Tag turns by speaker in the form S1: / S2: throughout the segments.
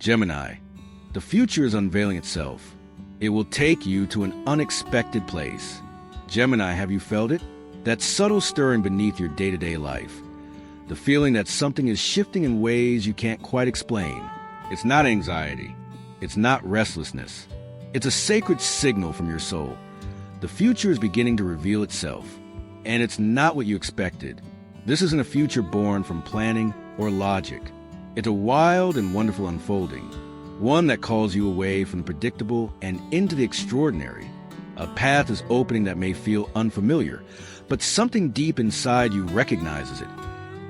S1: Gemini, the future is unveiling itself. It will take you to an unexpected place. Gemini, have you felt it? That subtle stirring beneath your day-to-day life. The feeling that something is shifting in ways you can't quite explain. It's not anxiety. It's not restlessness. It's a sacred signal from your soul. The future is beginning to reveal itself. And it's not what you expected. This isn't a future born from planning or logic. It's a wild and wonderful unfolding. One that calls you away from the predictable and into the extraordinary. A path is opening that may feel unfamiliar, but something deep inside you recognizes it.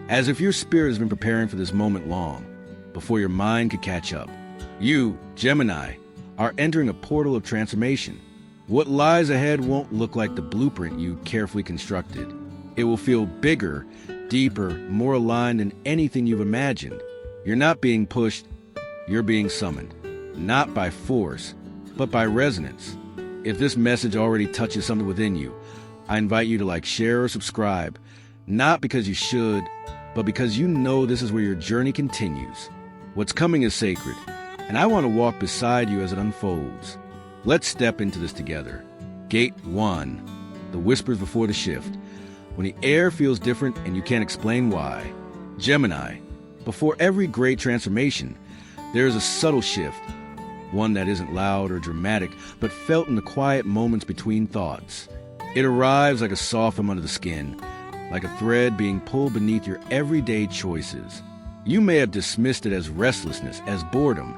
S1: As if your spirit has been preparing for this moment long, before your mind could catch up. You, Gemini, are entering a portal of transformation. What lies ahead won't look like the blueprint you carefully constructed. It will feel bigger, deeper, more aligned than anything you've imagined. You're not being pushed, you're being summoned. Not by force, but by resonance. If this message already touches something within you, I invite you to share, or subscribe. Not because you should, but because you know this is where your journey continues. What's coming is sacred, and I want to walk beside you as it unfolds. Let's step into this together. Gate 1, the whispers before the shift. When the air feels different and you can't explain why. Gemini, before every great transformation, there is a subtle shift. One that isn't loud or dramatic, but felt in the quiet moments between thoughts. It arrives like a soft from under the skin, like a thread being pulled beneath your everyday choices. You may have dismissed it as restlessness, as boredom,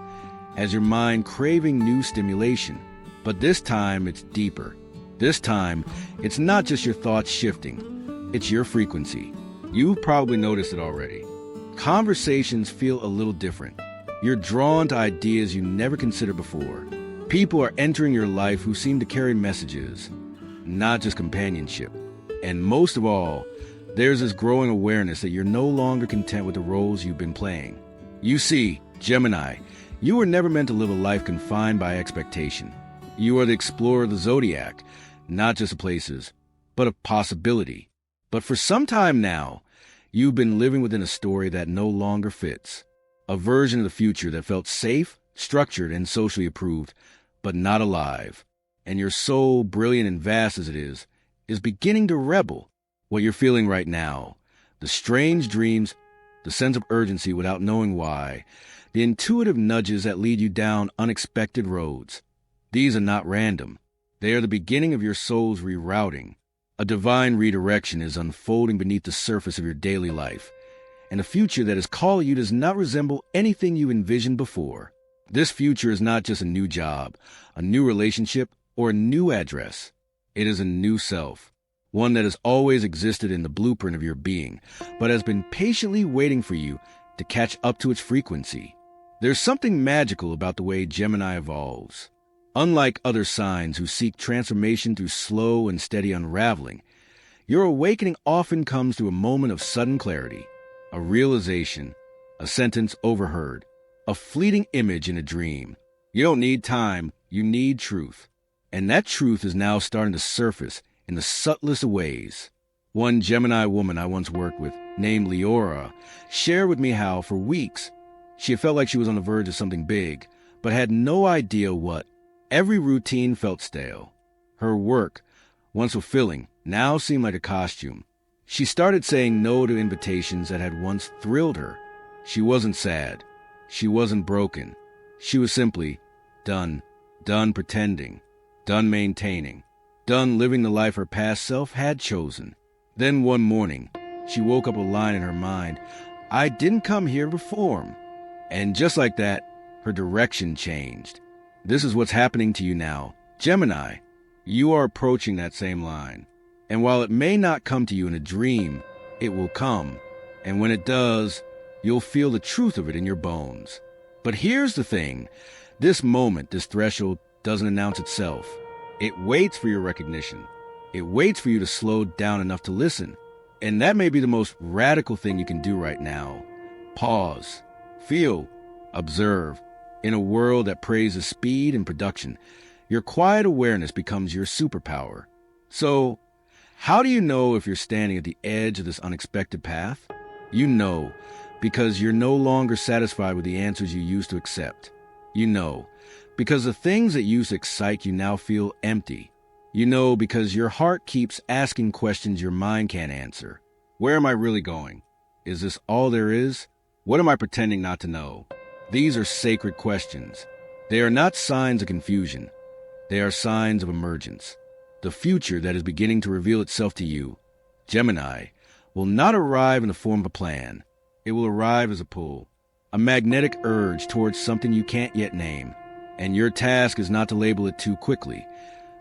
S1: as your mind craving new stimulation. But this time it's deeper. This time, it's not just your thoughts shifting, it's your frequency. You've probably noticed it already. Conversations feel a little different. You're drawn to ideas you never considered before. People are entering your life who seem to carry messages, not just companionship. And most of all, there's this growing awareness that you're no longer content with the roles you've been playing. You see, Gemini, you were never meant to live a life confined by expectation. You are the explorer of the zodiac, not just of places, but of possibility. But for some time now, you've been living within a story that no longer fits. A version of the future that felt safe, structured, and socially approved, but not alive. And your soul, brilliant and vast as it is beginning to rebel. What you're feeling right now, the strange dreams, the sense of urgency without knowing why, the intuitive nudges that lead you down unexpected roads. These are not random. They are the beginning of your soul's rerouting. A divine redirection is unfolding beneath the surface of your daily life, and a future that is calling you does not resemble anything you envisioned before. This future is not just a new job, a new relationship, or a new address. It is a new self. One that has always existed in the blueprint of your being, but has been patiently waiting for you to catch up to its frequency. There's something magical about the way Gemini evolves. Unlike other signs who seek transformation through slow and steady unraveling, your awakening often comes through a moment of sudden clarity, a realization, a sentence overheard, a fleeting image in a dream. You don't need time, you need truth. And that truth is now starting to surface in the subtlest of ways. One Gemini woman I once worked with, named Leora, shared with me how, for weeks, she had felt like she was on the verge of something big, but had no idea what. Every routine felt stale. Her work, once fulfilling, now seemed like a costume. She started saying no to invitations that had once thrilled her. She wasn't sad. She wasn't broken. She was simply done pretending, done maintaining, done living the life her past self had chosen. Then one morning, she woke up with a line in her mind, "I didn't come here to perform." And just like that, her direction changed. This is what's happening to you now. Gemini, you are approaching that same line. And while it may not come to you in a dream, it will come. And when it does, you'll feel the truth of it in your bones. But here's the thing. This moment, this threshold, doesn't announce itself. It waits for your recognition. It waits for you to slow down enough to listen. And that may be the most radical thing you can do right now. Pause. Feel. Observe. In a world that praises speed and production, your quiet awareness becomes your superpower. So, how do you know if you're standing at the edge of this unexpected path? You know because you're no longer satisfied with the answers you used to accept. You know, because the things that used to excite you now feel empty. You know, because your heart keeps asking questions your mind can't answer. Where am I really going? Is this all there is? What am I pretending not to know? These are sacred questions. They are not signs of confusion. They are signs of emergence. The future that is beginning to reveal itself to you, Gemini, will not arrive in the form of a plan. It will arrive as a pull, a magnetic urge towards something you can't yet name. And your task is not to label it too quickly,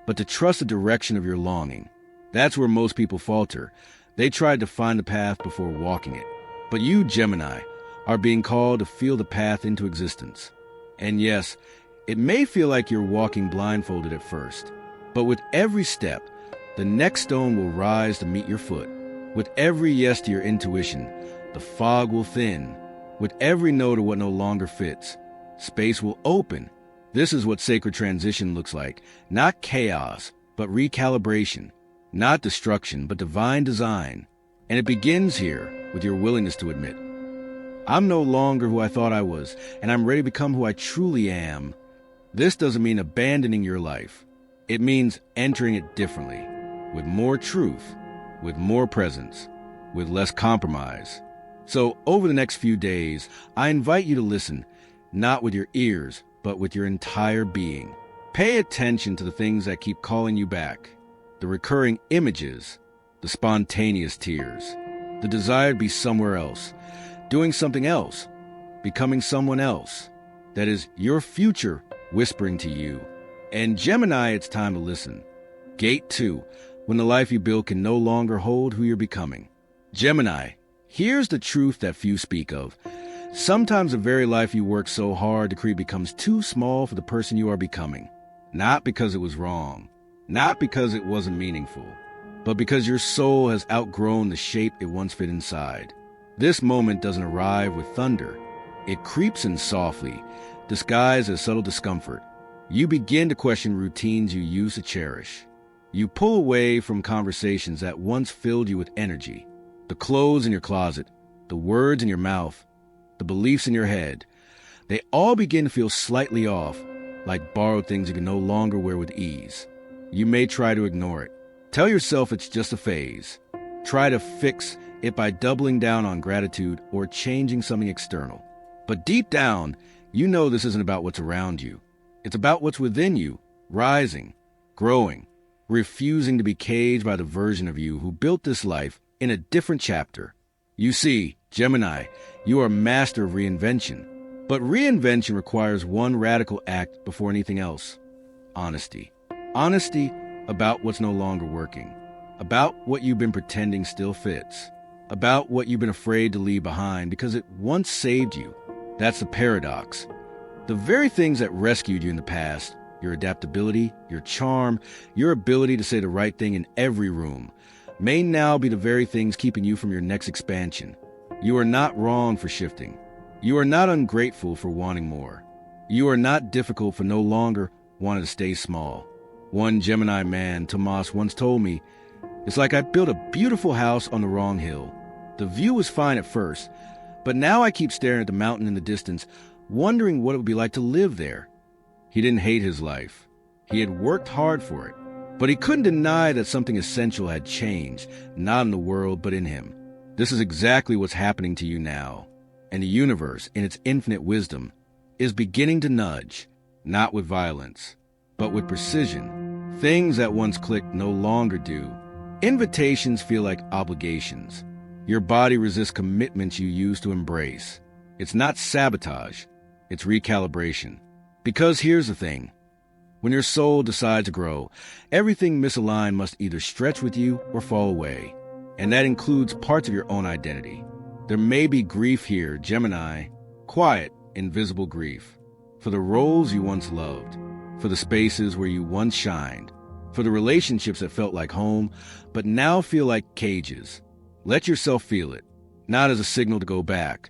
S1: but to trust the direction of your longing. That's where most people falter. They tried to find the path before walking it. But you, Gemini, are being called to feel the path into existence. And yes, it may feel like you're walking blindfolded at first, but with every step, the next stone will rise to meet your foot. With every yes to your intuition, the fog will thin. With every no to what no longer fits, space will open. This is what sacred transition looks like. Not chaos, but recalibration. Not destruction, but divine design. And it begins here with your willingness to admit, I'm no longer who I thought I was, and I'm ready to become who I truly am. This doesn't mean abandoning your life. It means entering it differently, with more truth, with more presence, with less compromise. So over the next few days, I invite you to listen, not with your ears, but with your entire being. Pay attention to the things that keep calling you back, the recurring images, the spontaneous tears, the desire to be somewhere else, doing something else, becoming someone else. That is your future whispering to you. And Gemini, it's time to listen. Gate 2, when the life you build can no longer hold who you're becoming. Gemini, here's the truth that few speak of. Sometimes the very life you work so hard to create becomes too small for the person you are becoming. Not because it was wrong, not because it wasn't meaningful, but because your soul has outgrown the shape it once fit inside. This moment doesn't arrive with thunder. It creeps in softly, disguised as subtle discomfort. You begin to question routines you used to cherish. You pull away from conversations that once filled you with energy. The clothes in your closet, the words in your mouth, the beliefs in your head, they all begin to feel slightly off, like borrowed things you can no longer wear with ease. You may try to ignore it. Tell yourself it's just a phase. Try to fix it by doubling down on gratitude or changing something external. But deep down, you know this isn't about what's around you. It's about what's within you, rising, growing, refusing to be caged by the version of you who built this life in a different chapter. You see, Gemini, you are a master of reinvention. But reinvention requires one radical act before anything else. Honesty. Honesty about what's no longer working. About what you've been pretending still fits. About what you've been afraid to leave behind because it once saved you. That's the paradox. The very things that rescued you in the past, your adaptability, your charm, your ability to say the right thing in every room, may now be the very things keeping you from your next expansion. You are not wrong for shifting. You are not ungrateful for wanting more. You are not difficult for no longer wanting to stay small. One Gemini man, Tomas, once told me, it's like I built a beautiful house on the wrong hill. The view was fine at first, but now I keep staring at the mountain in the distance, wondering what it would be like to live there. He didn't hate his life. He had worked hard for it. But he couldn't deny that something essential had changed, not in the world, but in him. This is exactly what's happening to you now. And the universe, in its infinite wisdom, is beginning to nudge, not with violence, but with precision. Things that once clicked no longer do. Invitations feel like obligations. Your body resists commitments you used to embrace. It's not sabotage, it's recalibration. Because here's the thing. When your soul decides to grow, everything misaligned must either stretch with you or fall away. And that includes parts of your own identity. There may be grief here, Gemini, quiet, invisible grief, for the roles you once loved, for the spaces where you once shined, for the relationships that felt like home, but now feel like cages. Let yourself feel it, not as a signal to go back,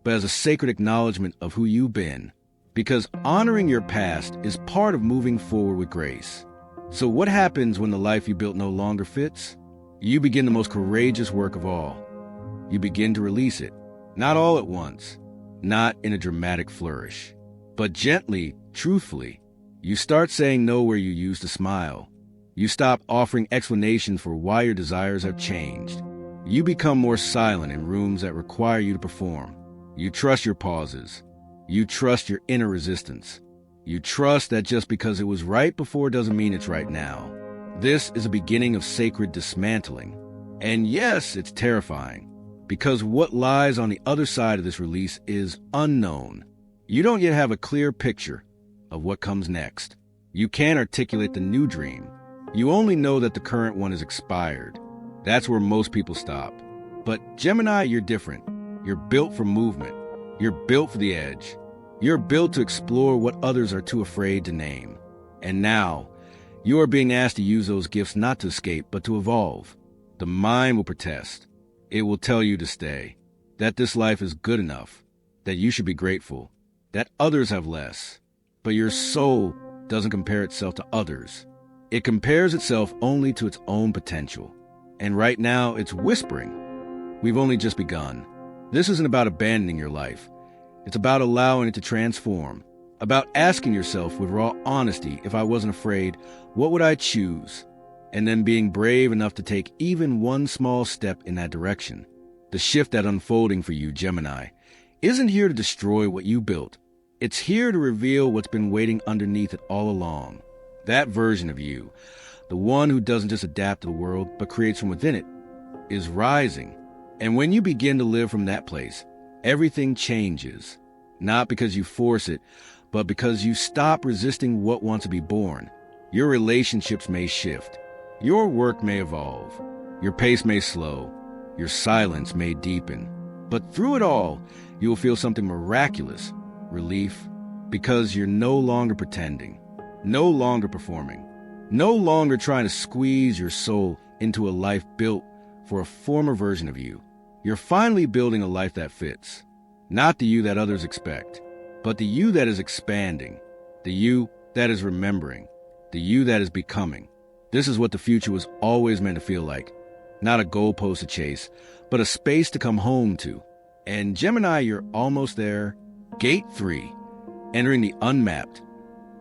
S1: but as a sacred acknowledgement of who you've been. Because honoring your past is part of moving forward with grace. So what happens when the life you built no longer fits? You begin the most courageous work of all. You begin to release it. Not all at once, not in a dramatic flourish, but gently, truthfully. You start saying no where you used to smile. You stop offering explanations for why your desires have changed. You become more silent in rooms that require you to perform. You trust your pauses. You trust your inner resistance. You trust that just because it was right before doesn't mean it's right now. This is a beginning of sacred dismantling. And yes, it's terrifying, because what lies on the other side of this release is unknown. You don't yet have a clear picture of what comes next. You can't articulate the new dream. You only know that the current one is expired. That's where most people stop. But Gemini, you're different. You're built for movement. You're built for the edge. You're built to explore what others are too afraid to name. And now, you are being asked to use those gifts not to escape, but to evolve. The mind will protest. It will tell you to stay, that this life is good enough, that you should be grateful, that others have less. But your soul doesn't compare itself to others. It compares itself only to its own potential. And right now, it's whispering. We've only just begun. This isn't about abandoning your life. It's about allowing it to transform, about asking yourself with raw honesty, if I wasn't afraid, what would I choose? And then being brave enough to take even one small step in that direction. The shift that's unfolding for you, Gemini, isn't here to destroy what you built. It's here to reveal what's been waiting underneath it all along. That version of you, the one who doesn't just adapt to the world, but creates from within it, is rising. And when you begin to live from that place, everything changes. Not because you force it, but because you stop resisting what wants to be born. Your relationships may shift. Your work may evolve. Your pace may slow. Your silence may deepen. But through it all, you will feel something miraculous, relief, because you're no longer pretending, no longer performing, no longer trying to squeeze your soul into a life built for a former version of you. You're finally building a life that fits. Not the you that others expect, but the you that is expanding, the you that is remembering, the you that is becoming. This is what the future was always meant to feel like. Not a goalpost to chase, but a space to come home to. And Gemini, you're almost there. Gate 3, entering the unmapped.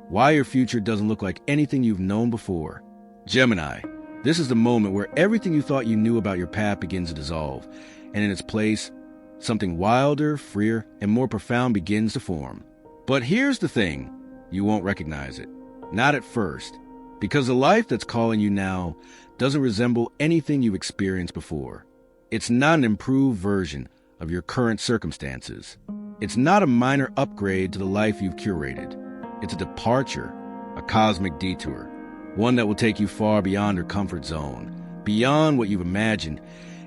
S1: Why your future doesn't look like anything you've known before. Gemini, this is the moment where everything you thought you knew about your path begins to dissolve, and in its place, something wilder, freer, and more profound begins to form. But here's the thing, you won't recognize it. Not at first, because the life that's calling you now doesn't resemble anything you've experienced before. It's not an improved version of your current circumstances. It's not a minor upgrade to the life you've curated. It's a departure, a cosmic detour, one that will take you far beyond your comfort zone, beyond what you've imagined,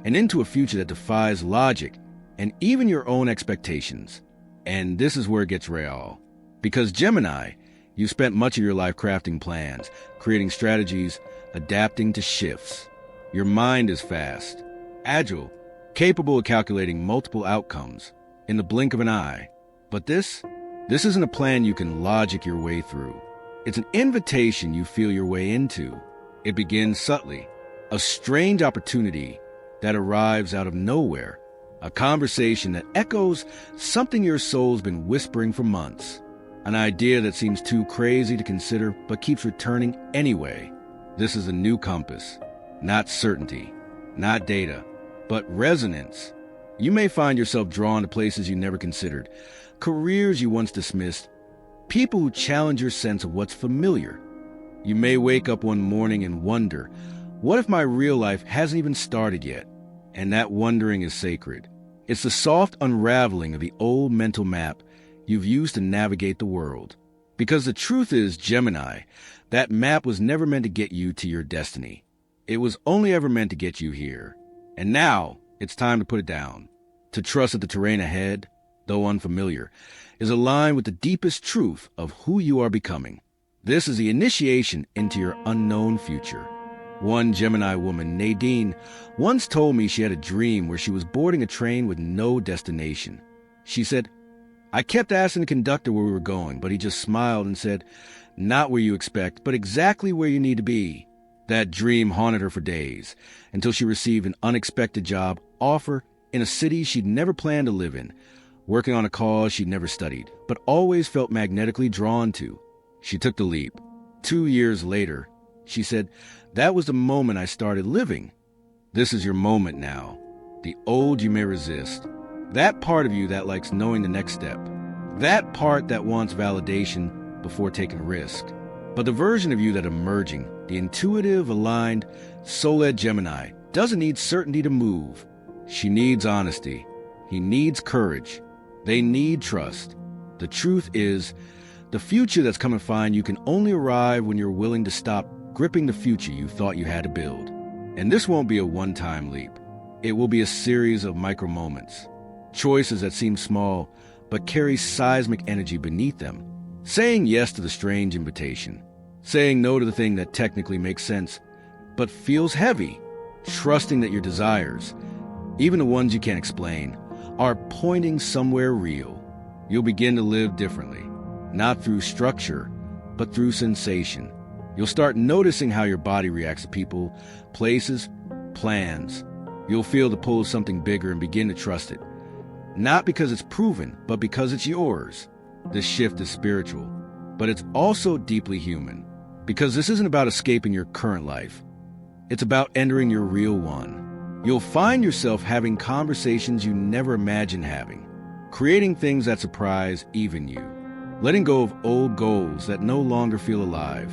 S1: and into a future that defies logic and even your own expectations. And this is where it gets real. Because Gemini, you spent much of your life crafting plans, creating strategies, adapting to shifts. Your mind is fast, agile, capable of calculating multiple outcomes in the blink of an eye. But this isn't a plan you can logic your way through. It's an invitation you feel your way into. It begins subtly, a strange opportunity that arrives out of nowhere, a conversation that echoes something your soul's been whispering for months, an idea that seems too crazy to consider but keeps returning anyway. This is a new compass, not certainty, not data, but resonance. You may find yourself drawn to places you never considered, careers you once dismissed, people who challenge your sense of what's familiar. You may wake up one morning and wonder, what if my real life hasn't even started yet? And that wondering is sacred. It's the soft unraveling of the old mental map you've used to navigate the world. Because the truth is, Gemini, that map was never meant to get you to your destiny. It was only ever meant to get you here. And now, it's time to put it down. To trust that the terrain ahead, though unfamiliar, is aligned with the deepest truth of who you are becoming. This is the initiation into your unknown future. One Gemini woman, Nadine, once told me she had a dream where she was boarding a train with no destination. She said, I kept asking the conductor where we were going, but he just smiled and said, not where you expect, but exactly where you need to be. That dream haunted her for days, until she received an unexpected job offer in a city she'd never planned to live in, working on a cause she'd never studied, but always felt magnetically drawn to. She took the leap. 2 years later, she said, "That was the moment I started living." This is your moment now. The old you may resist. That part of you that likes knowing the next step. That part that wants validation before taking a risk. But the version of you that emerging, the intuitive, aligned, soul-led Gemini, doesn't need certainty to move. She needs honesty. He needs courage. They need trust. The truth is, the future that's come to find you can only arrive when you're willing to stop gripping the future you thought you had to build. And this won't be a one-time leap. It will be a series of micro moments. Choices that seem small, but carry seismic energy beneath them. Saying yes to the strange invitation. Saying no to the thing that technically makes sense, but feels heavy. Trusting that your desires, even the ones you can't explain, are pointing somewhere real. You'll begin to live differently, not through structure, but through sensation. You'll start noticing how your body reacts to people, places, plans. You'll feel the pull of something bigger and begin to trust it. Not because it's proven, but because it's yours. This shift is spiritual, but it's also deeply human. Because this isn't about escaping your current life. It's about entering your real one. You'll find yourself having conversations you never imagined having. Creating things that surprise even you. Letting go of old goals that no longer feel alive.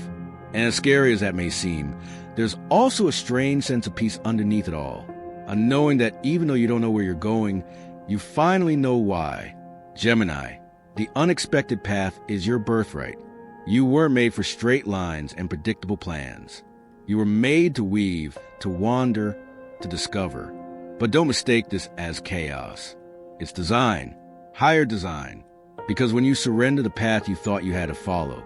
S1: And as scary as that may seem, there's also a strange sense of peace underneath it all. A knowing that even though you don't know where you're going, you finally know why. Gemini, the unexpected path is your birthright. You weren't made for straight lines and predictable plans. You were made to weave, to wander, to discover. But don't mistake this as chaos. It's design, higher design. Because when you surrender the path you thought you had to follow,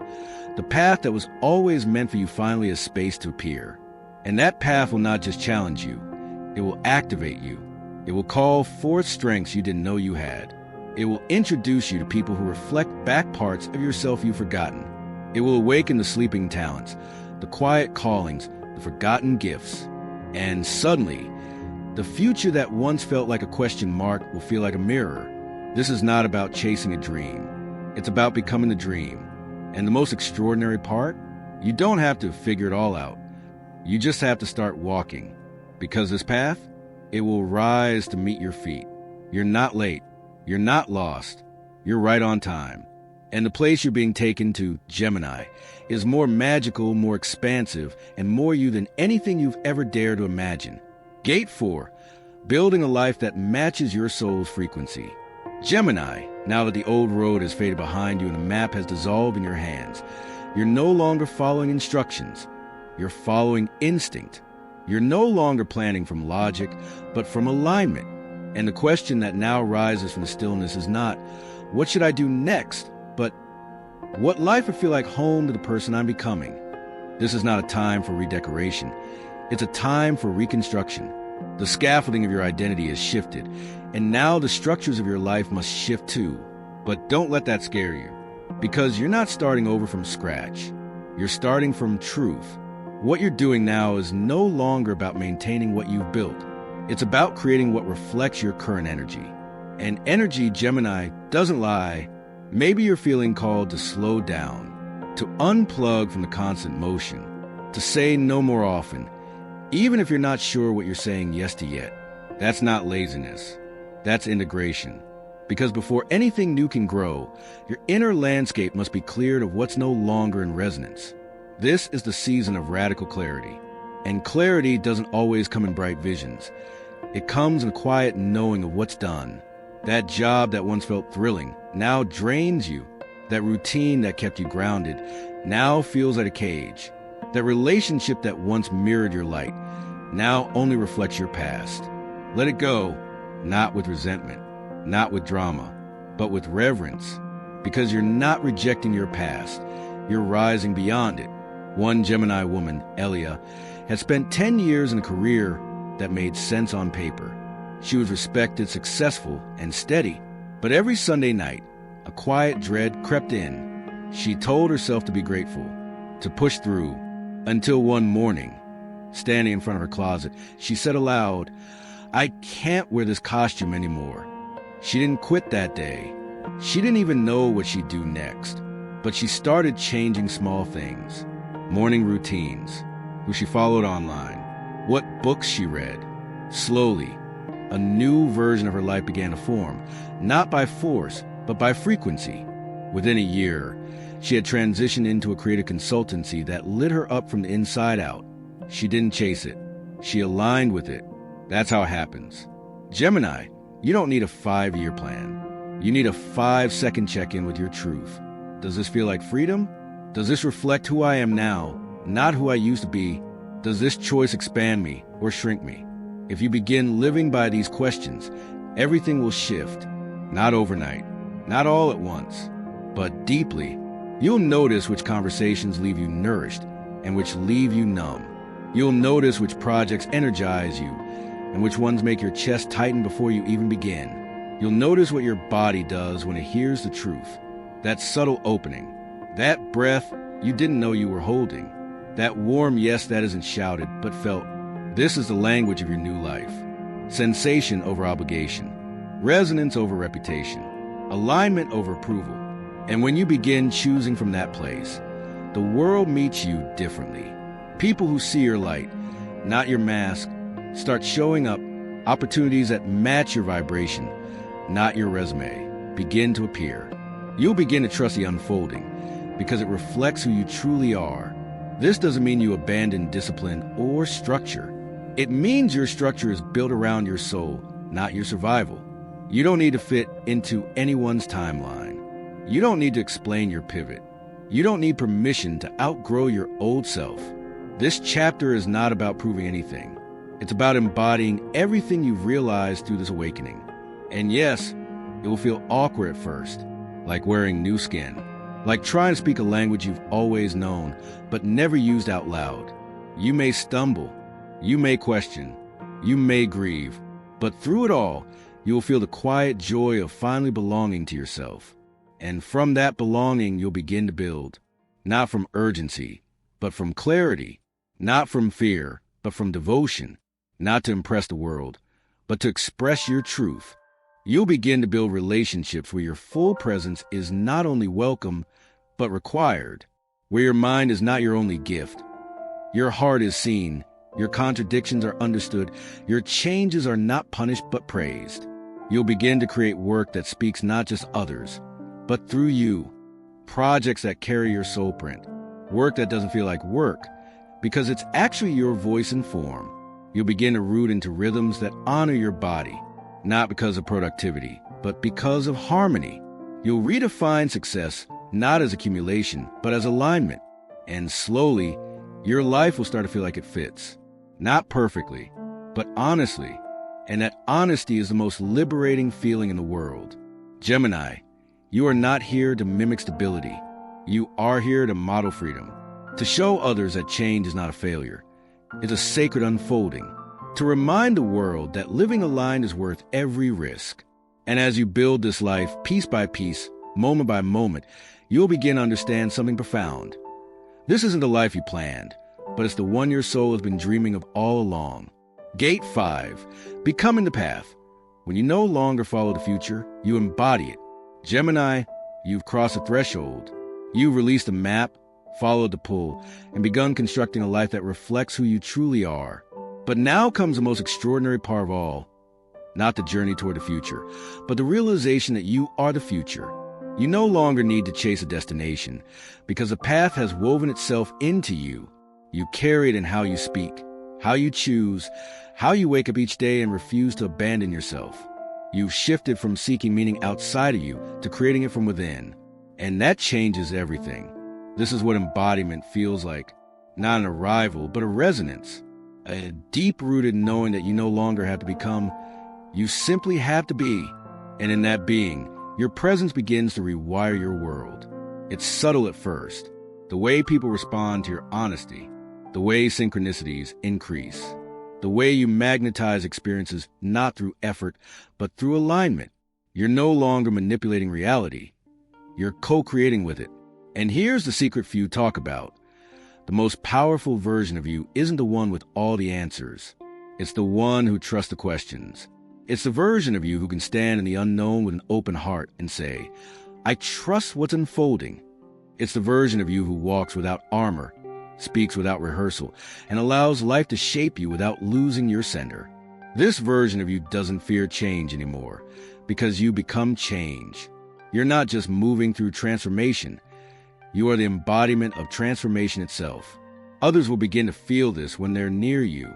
S1: the path that was always meant for you finally has space to appear. And that path will not just challenge you, it will activate you. It will call forth strengths you didn't know you had. It will introduce you to people who reflect back parts of yourself you've forgotten. It will awaken the sleeping talents, the quiet callings, the forgotten gifts. And suddenly, the future that once felt like a question mark will feel like a mirror. This is not about chasing a dream. It's about becoming the dream. And the most extraordinary part? You don't have to figure it all out. You just have to start walking. Because this path, it will rise to meet your feet. You're not late. You're not lost. You're right on time. And the place you're being taken to, Gemini, is more magical, more expansive, and more you than anything you've ever dared to imagine. Gate 4, building a life that matches your soul's frequency. Gemini, now that the old road has faded behind you and the map has dissolved in your hands, you're no longer following instructions. You're following instinct. You're no longer planning from logic, but from alignment. And the question that now rises from the stillness is not, what should I do next? But what life would feel like home to the person I'm becoming? This is not a time for redecoration. It's a time for reconstruction. The scaffolding of your identity has shifted, and now the structures of your life must shift too. But don't let that scare you, because you're not starting over from scratch. You're starting from truth. What you're doing now is no longer about maintaining what you've built. It's about creating what reflects your current energy. And energy, Gemini, doesn't lie. Maybe you're feeling called to slow down, to unplug from the constant motion, to say no more often, even if you're not sure what you're saying yes to yet. That's not laziness. That's integration. Because before anything new can grow, your inner landscape must be cleared of what's no longer in resonance. This is the season of radical clarity. And clarity doesn't always come in bright visions. It comes in a quiet knowing of what's done. That job that once felt thrilling now drains you. That routine that kept you grounded now feels like a cage. That relationship that once mirrored your light now only reflects your past. Let it go, not with resentment, not with drama, but with reverence. Because you're not rejecting your past, you're rising beyond it. One Gemini woman, Elia, had spent 10 years in a career that made sense on paper. She was respected, successful, and steady. But every Sunday night, a quiet dread crept in. She told herself to be grateful, to push through, until one morning, standing in front of her closet, she said aloud, I can't wear this costume anymore. She didn't quit that day. She didn't even know what she'd do next. But she started changing small things. Morning routines, who she followed online, what books she read. Slowly, a new version of her life began to form, not by force, but by frequency. Within a year, she had transitioned into a creative consultancy that lit her up from the inside out. She didn't chase it. She aligned with it. That's how it happens. Gemini, you don't need a 5-year plan. You need a 5-second check-in with your truth. Does this feel like freedom? Does this reflect who I am now, not who I used to be? Does this choice expand me or shrink me? If you begin living by these questions, everything will shift. Not overnight, not all at once, but deeply. You'll notice which conversations leave you nourished and which leave you numb. You'll notice which projects energize you and which ones make your chest tighten before you even begin. You'll notice what your body does when it hears the truth. That subtle opening, that breath you didn't know you were holding, that warm yes that isn't shouted but felt. This is the language of your new life. Sensation over obligation, resonance over reputation, alignment over approval. And when you begin choosing from that place, the world meets you differently. People who see your light, not your mask, start showing up. Opportunities that match your vibration, not your resume, begin to appear. You'll begin to trust the unfolding because it reflects who you truly are. This doesn't mean you abandon discipline or structure. It means your structure is built around your soul, not your survival. You don't need to fit into anyone's timeline. You don't need to explain your pivot. You don't need permission to outgrow your old self. This chapter is not about proving anything. It's about embodying everything you've realized through this awakening. And yes, it will feel awkward at first, like wearing new skin, like trying to speak a language you've always known, but never used out loud. You may stumble, you may question, you may grieve, but through it all, you will feel the quiet joy of finally belonging to yourself. And from that belonging, you'll begin to build, not from urgency, but from clarity, not from fear, but from devotion, not to impress the world, but to express your truth. You'll begin to build relationships where your full presence is not only welcome, but required, where your mind is not your only gift. Your heart is seen, your contradictions are understood, your changes are not punished but praised. You'll begin to create work that speaks not just others, but through you. Projects that carry your soul print. Work that doesn't feel like work, because it's actually your voice and form. You'll begin to root into rhythms that honor your body, not because of productivity, but because of harmony. You'll redefine success not as accumulation, but as alignment. And slowly, your life will start to feel like it fits. Not perfectly, but honestly. And that honesty is the most liberating feeling in the world. Gemini, you are not here to mimic stability. You are here to model freedom, to show others that change is not a failure. It's a sacred unfolding, to remind the world that living aligned is worth every risk. And as you build this life, piece by piece, moment by moment, you'll begin to understand something profound. This isn't the life you planned, but it's the one your soul has been dreaming of all along. Gate 5, becoming the path. When you no longer follow the future, you embody it. Gemini, you've crossed a threshold. You've released a map, followed the pull, and begun constructing a life that reflects who you truly are. But now comes the most extraordinary part of all. Not the journey toward the future, but the realization that you are the future. You no longer need to chase a destination, because the path has woven itself into you. You carry it in how you speak, how you choose, how you wake up each day and refuse to abandon yourself. You've shifted from seeking meaning outside of you to creating it from within. And that changes everything. This is what embodiment feels like. Not an arrival, but a resonance. A deep-rooted knowing that you no longer have to become. You simply have to be. And in that being, your presence begins to rewire your world. It's subtle at first. The way people respond to your honesty. The way synchronicities increase. The way you magnetize experiences not through effort, but through alignment. You're no longer manipulating reality. You're co-creating with it. And here's the secret few talk about. The most powerful version of you isn't the one with all the answers. It's the one who trusts the questions. It's the version of you who can stand in the unknown with an open heart and say, I trust what's unfolding. It's the version of you who walks without armor, speaks without rehearsal, and allows life to shape you without losing your center. This version of you doesn't fear change anymore, because you become change. You're not just moving through transformation. You are the embodiment of transformation itself. Others will begin to feel this when they're near you,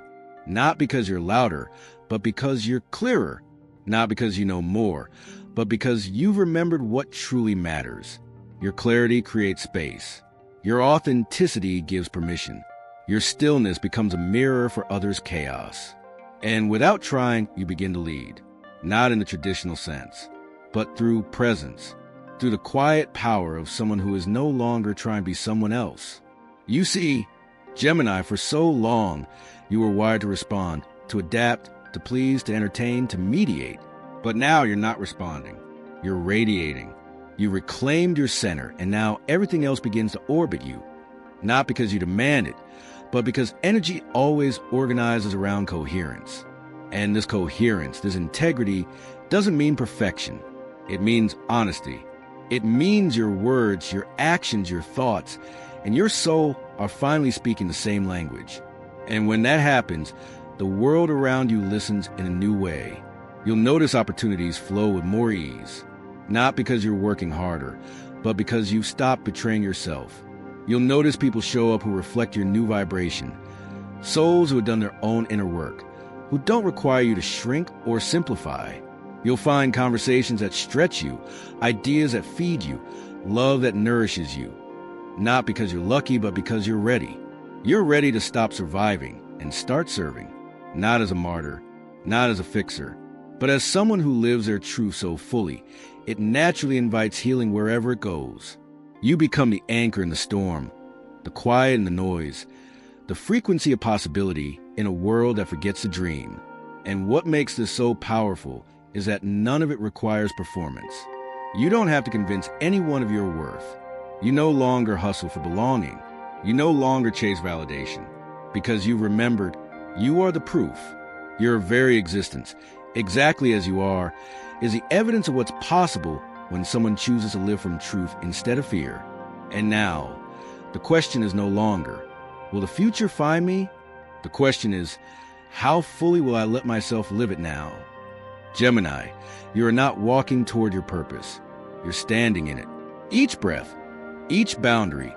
S1: not because you're louder, but because you're clearer, not because you know more, but because you've remembered what truly matters. Your clarity creates space. Your authenticity gives permission. Your stillness becomes a mirror for others' chaos. And without trying, you begin to lead, not in the traditional sense, but through presence, through the quiet power of someone who is no longer trying to be someone else. You see, Gemini, for so long, you were wired to respond, to adapt, to please, to entertain, to mediate. But now you're not responding. You're radiating. You reclaimed your center, and now everything else begins to orbit you. Not because you demand it, but because energy always organizes around coherence. And this coherence, this integrity, doesn't mean perfection. It means honesty. It means your words, your actions, your thoughts, and your soul are finally speaking the same language. And when that happens, the world around you listens in a new way. You'll notice opportunities flow with more ease, not because you're working harder, but because you've stopped betraying yourself. You'll notice people show up who reflect your new vibration, souls who have done their own inner work, who don't require you to shrink or simplify. You'll find conversations that stretch you, ideas that feed you, love that nourishes you. Not because you're lucky, but because you're ready. You're ready to stop surviving and start serving, not as a martyr, not as a fixer, but as someone who lives their truth so fully, it naturally invites healing wherever it goes. You become the anchor in the storm, the quiet in the noise, the frequency of possibility in a world that forgets to dream. And what makes this so powerful is that none of it requires performance. You don't have to convince anyone of your worth. You no longer hustle for belonging. You no longer chase validation, because you've remembered you are the proof. Your very existence, exactly as you are, is the evidence of what's possible when someone chooses to live from truth instead of fear. And now, the question is no longer, will the future find me? The question is, how fully will I let myself live it now? Gemini, you are not walking toward your purpose. You're standing in it. Each breath, each boundary,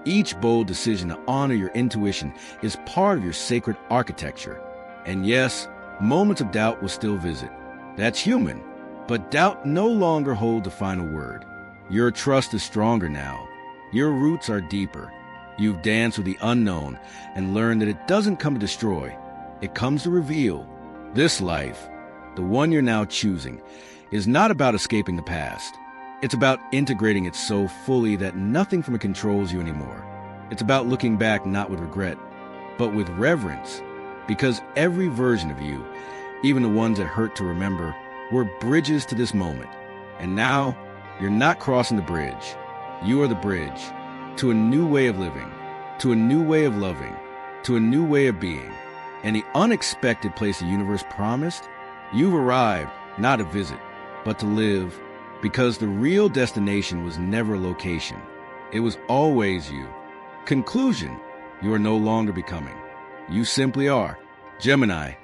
S1: each bold decision to honor your intuition is part of your sacred architecture. And yes, moments of doubt will still visit. That's human. But doubt no longer holds the final word. Your trust is stronger now. Your roots are deeper. You've danced with the unknown and learned that it doesn't come to destroy. It comes to reveal. This life, the one you're now choosing, is not about escaping the past. It's about integrating it so fully that nothing from it controls you anymore. It's about looking back not with regret, but with reverence. Because every version of you, even the ones that hurt to remember, were bridges to this moment. And now, you're not crossing the bridge. You are the bridge to a new way of living, to a new way of loving, to a new way of being. And the unexpected place the universe promised, you've arrived, not to visit, but to live, because the real destination was never a location. It was always you. Conclusion, you are no longer becoming. You simply are. Gemini,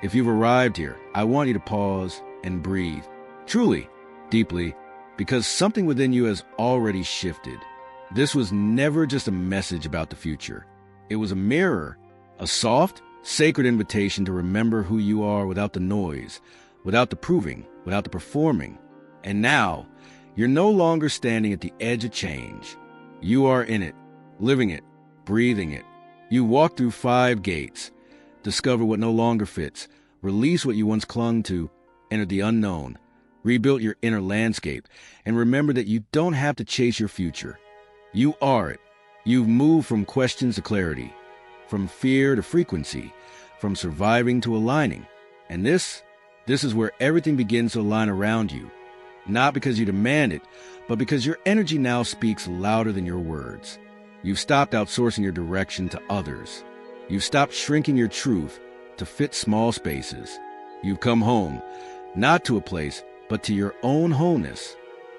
S1: if you've arrived here, I want you to pause and breathe, truly, deeply, because something within you has already shifted. This was never just a message about the future. It was a mirror, a soft, sacred invitation to remember who you are without the noise, without the proving, without the performing. And now, you're no longer standing at the edge of change. You are in it, living it, breathing it. You walk through 5 gates, discover what no longer fits, release what you once clung to, enter the unknown, rebuild your inner landscape, and remember that you don't have to chase your future. You are it. You've moved from questions to clarity, from fear to frequency, from surviving to aligning. And this is where everything begins to align around you, not because you demand it, but because your energy now speaks louder than your words. You've stopped outsourcing your direction to others. You've stopped shrinking your truth to fit small spaces. You've come home, not to a place, but to your own wholeness.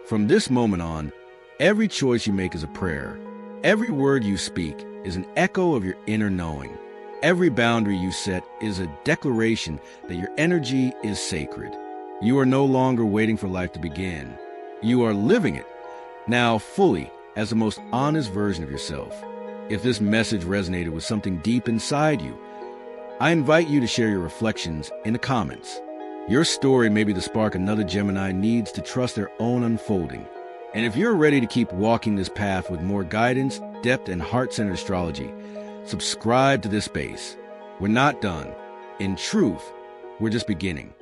S1: From this moment on, every choice you make is a prayer. Every word you speak is an echo of your inner knowing. Every boundary you set is a declaration that your energy is sacred. You are no longer waiting for life to begin. You are living it, now fully, as the most honest version of yourself. If this message resonated with something deep inside you, I invite you to share your reflections in the comments. Your story may be the spark another Gemini needs to trust their own unfolding. And if you're ready to keep walking this path with more guidance, depth, and heart-centered astrology, subscribe to this space. We're not done. In truth, we're just beginning.